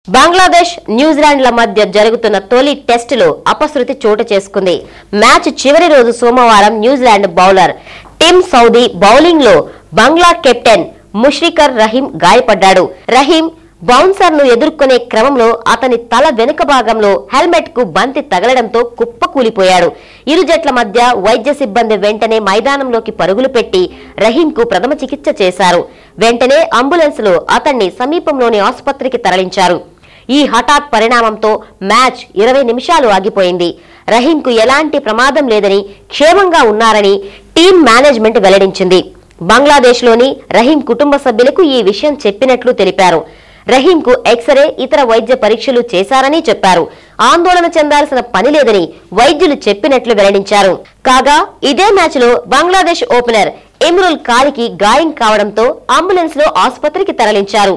బంగ్లాదేశ్ న్యూజిలాండ్ల మధ్య జరుగుతున్న తొలి టెస్టులో అపశృతి చోటు చేసుకుంది. మ్యాచ్ చివరి రోజు సోమవారం New Zealand bowler Tim Southee bowling లో బంగ్లా కెప్టెన్ ముష్ఫికర్ రహీం గాయపడ్డాడు. రహీం బౌన్సర్ ను ఎదుర్కొనే క్రమంలో అతని తల వెనుక భాగంలో హెల్మెట్ కు బంతి తగలడంతో కుప్పకూలిపోయాడు. ఇరు జట్ల మధ్య వైద్య సిబ్బంది వెంటనే మైదానంలోకి పరుగులు పెట్టి రహీం కు ప్రథమ చికిత్స చేశారు. వెంటనే అంబులెన్స్ లో అతన్ని సమీపంలోని ఆసుపత్రికి తరలించారు. ఈ హఠాత్ పరిణామంతో మ్యాచ్ 20 నిమిషాలు ఆగిపోయింది. రహీం కు ఎలాంటి ప్రమాదం లేదని, క్షేమంగా ఉన్నారని టీం మేనేజ్మెంట్ వెల్లడించింది. బంగ్లాదేశ్ లోని రహీం కుటుంబ సభ్యులకు ఈ విషయం చెప్పినట్లు తెలిపారు. రహీం కు ఎక్స్రే, ఇతర వైద్య పరీక్షలు చేశారని చెప్పారు. ఆందోళన చెందాల్సిన పని లేదని వైద్యులు చెప్పినట్లు వెల్లడించారు. కాగా ఇదే మ్యాచ్ లో బంగ్లాదేశ్ ఓపెనర్ ఇమ్రుల్ కాలికి గాయం కావడంతో అంబులెన్స్ లో ఆసుపత్రికి తరలించారు.